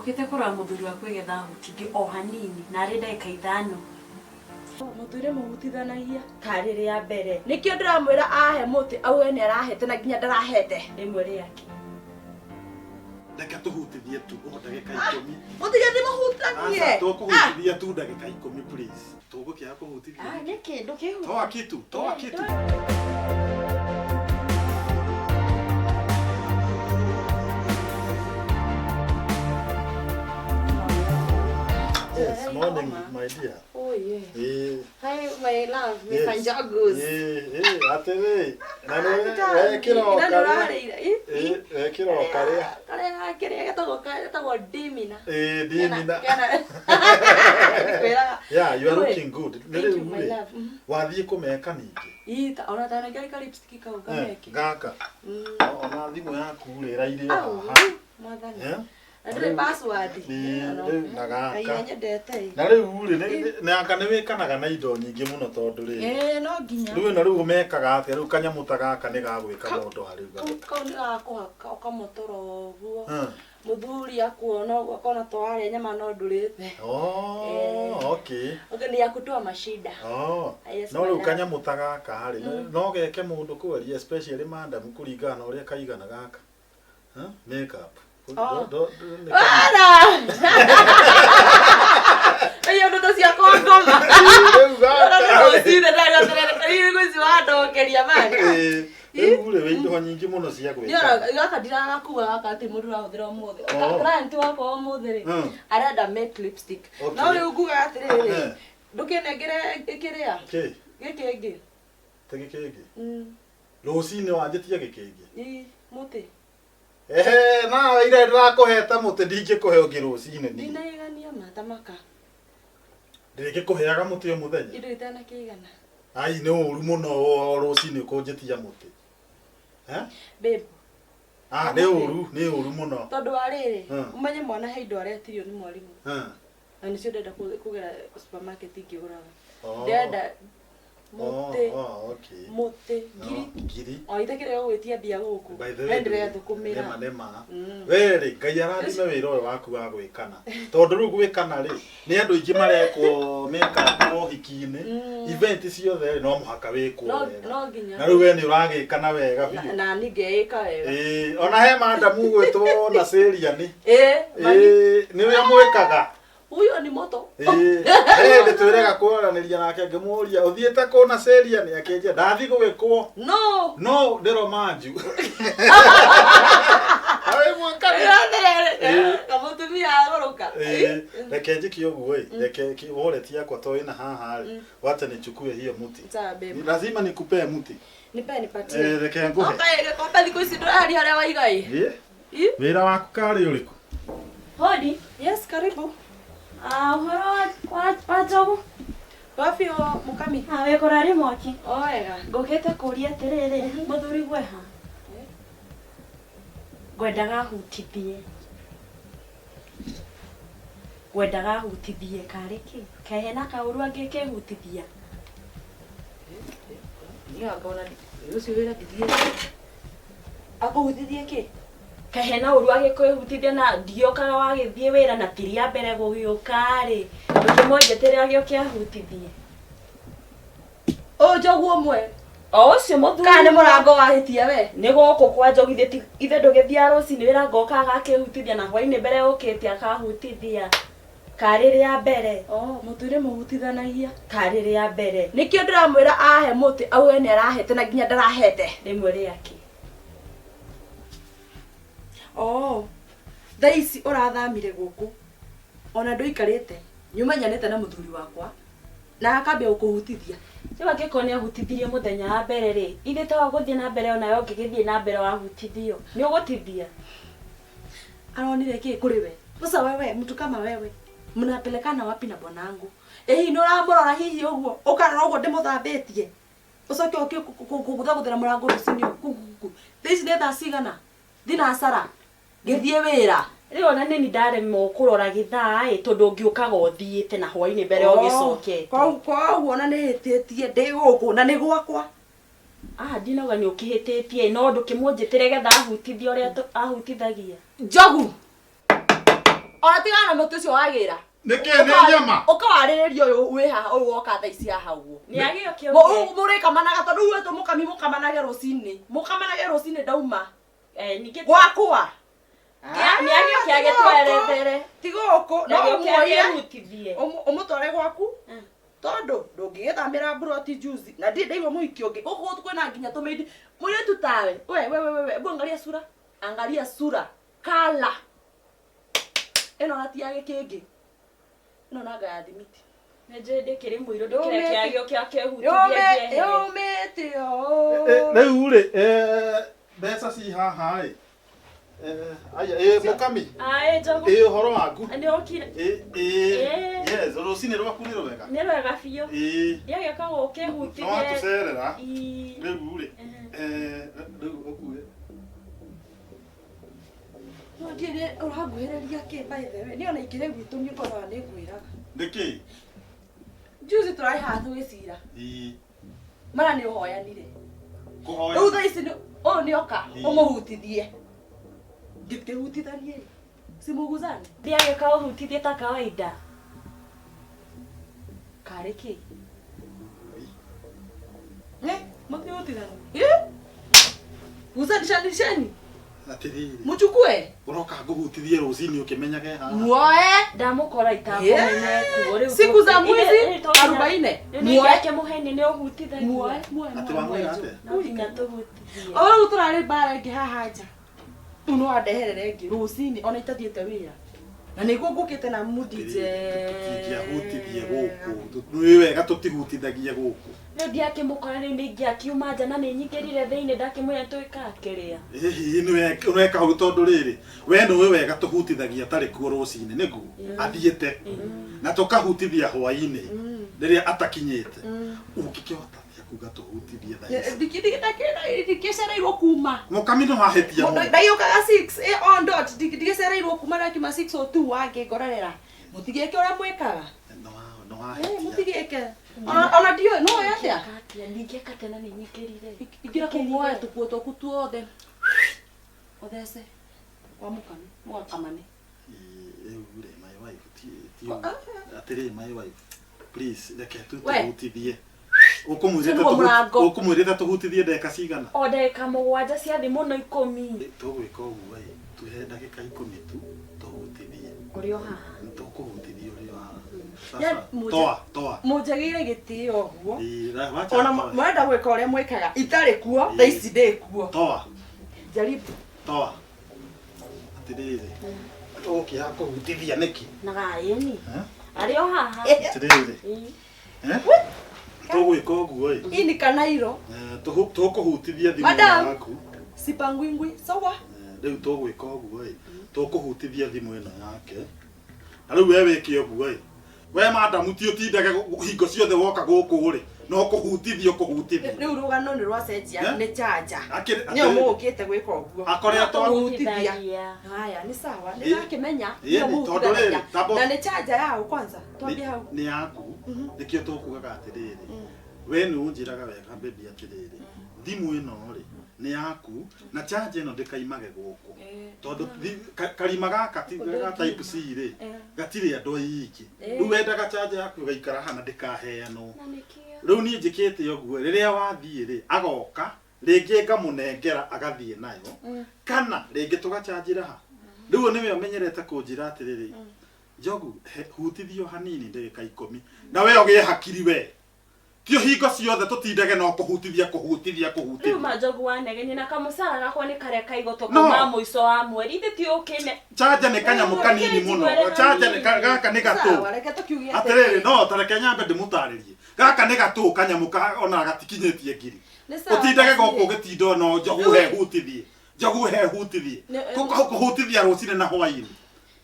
Ngukite kura muthuri wa kwigetha huti o hanini na ari ndeka ithano. Muthuri muhutithanagia Kariri ya mbere. Nikio ndiramwira ahe muti auwe ni arahete na nginya ndarahete. Rimwe riake. Ndaka tuhutithie tu ndagika 10. Muthuri ndi muhutithanie. Asa tukuhutithia tu ndagika 10 please. Tugukia kuhutithia. Ni kindu kihu. Toa kitu, toa kitu. Yes, morning, my dear. Oh yeah. Hi, my love. Me panjagus. Ateve. Nani, kilo kare. Kilo kare. Kare getago dimina. Dimina. Yeah, you are looking good. Thank you, my love. Wathie kumeka ningi. Ita, ona tana gari lipstick kau kameke. Gaka. Ona thimu yaku rira ire haha. Mwathani. Ndire password. Na gaka. Nyendete. Na riu ri naka ni wikanaga na indo nyingi muno tondu ri. No nginya. Riu na riu umekaga atia riu kanyamu ta gaka ni gagwika mundu hari gaka. Kau ni gakuhaka ukamotoro guo. Muthuri akuona uguo akona tware nyama no ndurite. Okay. Ogeni yakutoa mashida. No riu kanyamu ta gaka hari no geke mundu kweri especially madam kuringana na uria kaigana gaka. Makeup. Ayo ndo cia kongoma. Ule weindo nyingi muno cia gwika. Gaka ndirakuga gaka ati mundu rahũthĩra ũmũthĩ. Client wako ũmũthĩ rĩ arenda make lipstick. No rĩu nguga atĩrĩrĩ ndũkĩnengere ĩkĩrĩa. Gĩkĩngĩ. Ta gĩkĩngĩ. Rũcinĩ wanjĩtia gĩkĩngĩ. Mũtĩ. Na ira ndirakuheta muti ndingikuhe ungi rucine ni. Ndinaigania matamaka. Ndingikuheaga muti o muthenya. Indo itana kĩigana. Ai ni uru muno rucine kunjitia muti. Babe. Ni uru muno. Tondu wa riri, umenye mwana he indo aretirio ni mwarimu. Na nicio ndenda kugera supermarket ingiguraga. Ndenda muti. Okay. Muti ngiri. Itakire gwitia mbia guku. Ndire thukumira. Nema. Weri Ngai arathime wira uyu waku wa gwikana. Tondu riu gwikana ri ni andu ingi marekwo makeup mohiki-ini. Event ciothe no muhaka wikwo wega. No nginya. Na riu we ni uragikana wega biu. Na ni ngeika wega. Ona he madamu gwitwo na Celia ni. Ni we mwikaga. Uyo ni moto. Nditwirega kwaraniria nake ngimuria uthiete kuona Celia ni akenjia ndathi gugikwo. No ndiro manju. Awe mwakana. Kamutumia agoroka. Reke njiki uguo reke wallet yakwa to ina haha ri wacha nichukue hiyo muti. Lazima nikupe muti. Nipatie. Reke nguhe. Okay, kwa thikũ ici ndurari haria waigai. Wira waku kari uriku? Hodi. Yes, karibu. Uhoro wa njogu. Wapi o mukami? We kurari mwaki. Wega. Ngukite kuria atiriri muthuri gweha. Ngwendaga hutithie. Ngwendaga hutithie kariki. Kehena kauru angikihutithia. Ya ngona ucio wira bidie. Akuhutithie ki? Kahena uru agikuhutithia na ndiokaga wagithie wira na tiria mbere gugiuka ri. Ndikimojetere agiokia hutithie. O njogu umwe. O ucio muthuri. Kana ni murango wahitia we. Ni goko kwa njogithie ithe ndugithia rucini wira ngoka akihutithia na hwaini mbere ukite akahutithia. Kariri ya mbere. Muthuri muhutithanagia. Kariri ya mbere. Nikio ndiramwira ahe muti auwe ni arahete na nginya ndarahete. Rimwe riake. Thaisi urathamire guku. Ona nduikarite. Nyumanyanite na muthuri wakwa. Na akambia gukuhutithia. Ciwa gikonia hutithirie muthenya wa mbere ri. Ithe tawa guthie na mbere ona yo ngigithie na mbere wa hutithio. Ni ugutithia. Aronire ki kuri we? Sasa wewe mtu kama wewe mnapelekana wapi na bwanangu? Ni uramurora hihi uguo ukarora uguo ndimuthambitie. Ucoke oke kuguthaguthira murango rucini kugugu. Thaici nĩ thaa cigana? Thina asara. Ngithie wira. Riu ona nini ndaremwo kurora githaa tondu ngiukaga uthiite na hwaini mbere ogicokete. Kwa uona ni hititie ndi guku na ni gwakwa. Ndinoga ni ukihititie no ndukimunjitere getha ahutithie uria ahutithagia. Njogu. ona tigana mutu cio wagira niki ni nyama ukawariririo uyu wi haha uyu woka thaa ici haha uguo Ni agio kio. muri kamanaga tondu wetu mukamanage rucini ndauma Ningĩ gwakwa ni agio kiage twerethere. tigoko No no muoye umuoye mutithie. umutware gwaku tondu ndungigithamira broti juice na ndaigua muiki ungi guku kwina nginya tumeidi muri tutawe we angalia sura kala eno natiage kingi eno naga ya thimiti Nje ndikiri muiro ndikire kiagio kia kehutithie. yomete o riu ri mbeca ci haha aya mukami Njogu. horo waku Ni okire. yes rucini rwaku ni rwega Ni rwega biũ. Ndiage kago kehutithie. no atucerera Ii. riu ri riu ukuwe ndire uraguhereria ki by the way niona ikire gwitu ni ukora ni ngwiraga niki juice turai hathu gicira mara ni uhoyanire kuhoya riu thaa ici ni oka umuhutithie ngikihutithanie simuguzane Ndiage kahutithie ta kawaida. kariki mutihutithanie guzanishani atiriri muchukue uroka nguhutithie rucini ukimenyage haha muoe Ndamukora itamumene kuo riu. siku za mwezi 40 Muoye muheni ni uhutithagia. muoe ati wamwira ate No nginya tuhutithie. oro turari bara ngi haha nja uno andeherere ngi rucini ona itathiete wira na niguo ngukite na mudije tutingĩahutithie gũkũ nĩ wega tũtihutithagie gũkũ Riu ndiakimukora riu ningi akiuma nja na ni nyingirire thiini ndakimwira twika kiria. nĩ weka ũũ tondũ rĩrĩ we nĩwe wega tũhutithagia tarĩ kuo rũcinĩ nĩguo athiĩte na tũkahutithia hwainĩ rĩrĩa atakinyĩte ũngĩkĩhota atĩa kuga tũhutithie thaa ici ndigicereirwo kuma mũkami nĩ wahĩtia mũno ndaiũkaga 6 on dot ndigicereirwo kuma ndakima 6:02 wangĩngororera mũtigĩke ũrĩa mwĩkaga nĩ wahĩtia mũtigĩke ona ndiũĩ no oya atĩa Ningĩka tena ni nyingirire. ingĩra kũu muoe tũkuo twaku tuothe ũthece kwa mũkami mũgakamane rĩu rĩ my wife atĩrĩ my wife please reke tũhutithie ũkũmwĩrĩte tũhutithie ndagĩka cigana O ndagĩka 7 ciathi mũno 10. tũgwĩka ũguo tuhe ndagĩka 10 tu tũhutithie Ũrĩ o haha. tũkũhutithia ũrĩ o haha toa mũnjagĩire gĩtĩo ũguo wacha ona mwenda gwĩka ũrĩa mwĩkaga itarĩ kuo thaa ici ndĩ kuo toa jaribu toa atĩrĩrĩ ũkĩha kũhutithia nĩkĩ Na gayeni. Arĩ o haha. atĩrĩrĩ tũgwĩka ũguo hii ni kanairo tũkũhutithia thimũ Madam. yaku sipangwingwi sawa rĩu tũgwĩka ũguo tũkũhutithia thimũ ĩno yake na rĩu we wĩke ũguo we madamu ti ũtindage hingo ciothe woka gũkũ rĩ no kũhutithio rĩu rũgano nĩ rwacenjia nĩ chanja Akĩrĩ- nĩo mũgũkĩte gwĩka ũguo akoretwo kũhutithia haya ni sawa nĩ nakĩmenya ĩĩ, tondũ rĩrĩ, tambo- na nĩ chanja yao kwanza twambie hau nĩ yaku nĩkĩo tũkugaga atĩrĩrĩ we nĩ ũnjĩraga wega bebi atĩrĩrĩ thimũ ĩno rĩ nĩ yaku na charge ĩno ndĩkaimage gũkũ tondũ karima gaka ti ga type C rĩ gatirĩ andũ aingĩ rĩu wendaga charge yaku ĩgaikara haha na ndĩkaheanwo Na nĩkĩo. rĩu niĩ njĩkĩte ũguo rĩrĩa wathiĩ rĩ agoka rĩngĩ ngamũnengera agathiĩ nayo kana rĩngĩ tũgachanjĩra ha rĩu nĩwe ũmenyerete kũnjĩra atĩrĩrĩ Njogu hutithio hanini ndagĩka 10 na we ũgĩe hakiri we tio hingo ciothe tũtindage no kũhutithia Rĩu Manjogu wanegenia na kamũcara gakwa nĩ karĩa kaigotwo No. kuma mũico wa mweri ithe ti ũkĩne. chanja nĩ kanyamũ kanini mũno chanja nĩ gaka nĩ gatũ sawa reke tũkiuge atĩrĩrĩ no tareke nyambe ndĩmũtarĩrie gaka nĩ gatũ kanyamũ ona gatikinyĩtie ngiri ũtindage gũkũ gĩtindo no Njogu he hutithie kũhutithia rũcinĩ na hwainĩ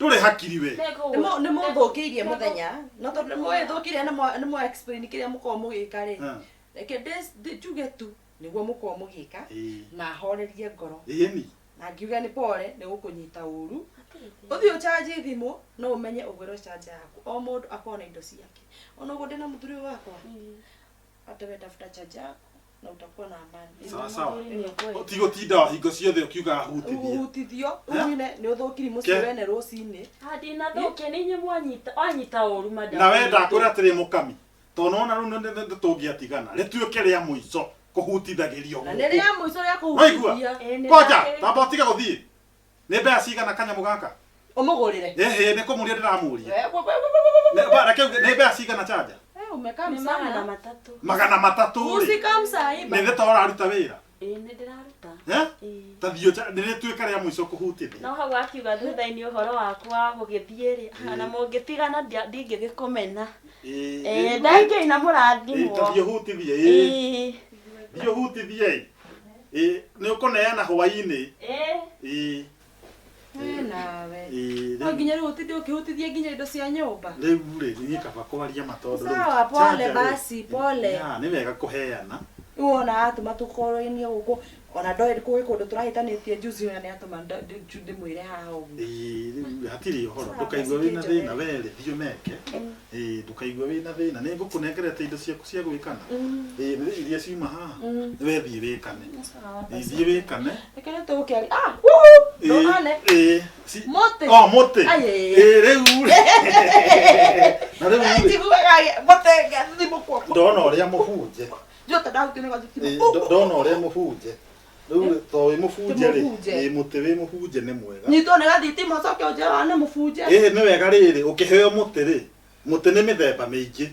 ndũrĩ hakiri we nĩ mũthũkĩirie mũthenya no tondũ nĩ mũthũkĩirie nĩ mũ explain kĩrĩa mũkorwo mũgĩka rĩ reke njuge tu nĩguo mũkorwo mũgĩka na horerie ngoro ĩni na ngiuga nĩ pole nĩ gũkũnyita ũru ũthiĩ ũchanji thimũ no ũmenye ũgwĩrwo chanja yaku o mũndũ akorwo na indo ciake ona ũguo ndĩna mũthuri wakwa ate we tafuta chanja yaku na utakuwa na amani. Sawa sawa. Ni kweli. Tigo tinda hingo ciothe ukiuga hutithia. Hutithio, uine ni uthukiri muci wene rucini. Hadi na thoke ni nyemu anyita oru madam. Na wenda kura tiri mukami. Tonona ru tungiatigana. Rituike ria muico kuhutithagirio. Na ni ria muico ria Waigua? kuhutithia. Koja, tamba tiga guthii. Ni mbea cigana kanyamu gaka? Umugurire. Ni kumuria ndiramuria. Bara keu ni mbea cigana chaja? Umekaa Ni msana. Magana matatu ri. Usikamsaiba. Ni thora aruta wira. Ni ndiraruta. Tathio ni rituika ria muico kuhutithia. No hau akiuga thutha-ini uhoro waku wa gugithie ri na mungitigana ndingigikomena. Ndaingĩina mũrathimwo. Tathio hutithie. Dio hutithie. Ni ukuneana hwaini. Nawe. No nginya rĩu ũtinde ũkĩhutithia nginya indo cia nyũmba. Rĩu rĩ niĩ kaba kwaria matondu. Sawa, pole basi, pole. Nĩ wega kũheana. Uona atuma tukoranie gũkũ ona ndoĩ kũĩ kũndũ tũrahĩtanĩtie juzi ona nĩ atuma ndĩmwĩre haha ũguo. Rĩu hatirĩ ũhoro ndũkaigua wĩna thĩna werĩ thiĩ meke. Ndũkaigua wĩna thĩna nĩ ngũkũnengerete indo ciaku cia gwĩkana. Nĩ iria ciuma haha we thiĩ wĩkane. Thiĩ wĩkane. Rekere tũgũkĩari ndonane. Mũtĩ. Mũtĩ. Rĩu na rĩu njiguaga mũtĩ gathimũ kwaku. Ndona ũrĩa mũhunje. Jota ndahutio nĩ gathimũ. Ndona ũrĩa mũhunje. Rĩu to wĩ mũbunje rĩ mũtĩ wĩ mũbunje nĩ mwega. Nyitwo nĩ gathitima coke ũnjĩra nĩ mũbunje. Nĩ wega rĩrĩ ũkĩheo mũtĩ rĩ mũtĩ nĩ mĩthemba mĩingĩ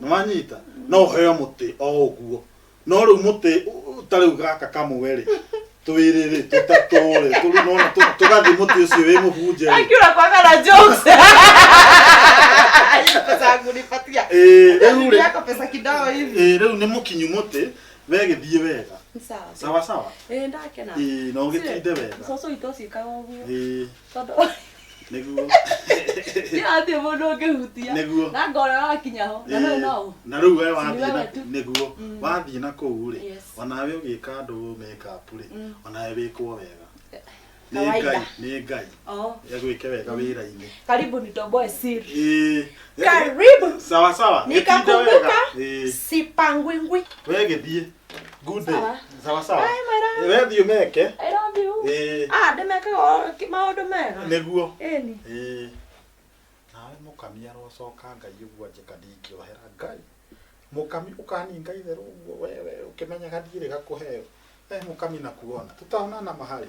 nĩ wanyita no ũheo mũtĩ o ũguo no rĩu mũtĩ ta rĩu gaka kamwe rĩ twĩrĩ rĩ tũtatũ rĩ tũgathiĩ mũtĩ ũcio wĩ mũbunje rĩ akiura kwagana jokes. Pesa yangu nipatia. Rĩu yako pesa kidogo hivi. Rĩu nĩ mũkinyu mũtĩ wegĩthiĩ wega. Sawa. Sawa. Ndakena. No ũgĩtinde wega. Coco itũ ciĩkaga ũguo. Tondũ nĩguo ndirathiĩ mũndũ ũngĩhutia na ngora wakinya ho na rĩu we wathiĩ nĩguo wathiĩ na kũu rĩ onawe ũgĩka andũ makeup rĩ onawe wĩkwo wega nĩ Ngai agwĩke wega wĩra-inĩ. Karibu nitoboe siri. Karibu. Sawa. Nikakumbuka sipangwingwi. Wegĩthiĩ. Good day. Sawa. We thiĩ meke. I love you. Ndĩmeke maũndũ mega. Nĩguo. Ĩni. Nawe mũkami arocoka Ngai ũguo njĩka ndingĩohera Ngai. Mũkami ũkaninga itherũ ũguo wewe ũkĩmenyaga ndirĩ gakũheo. Mũkami nakuona. Tutaonana mahali.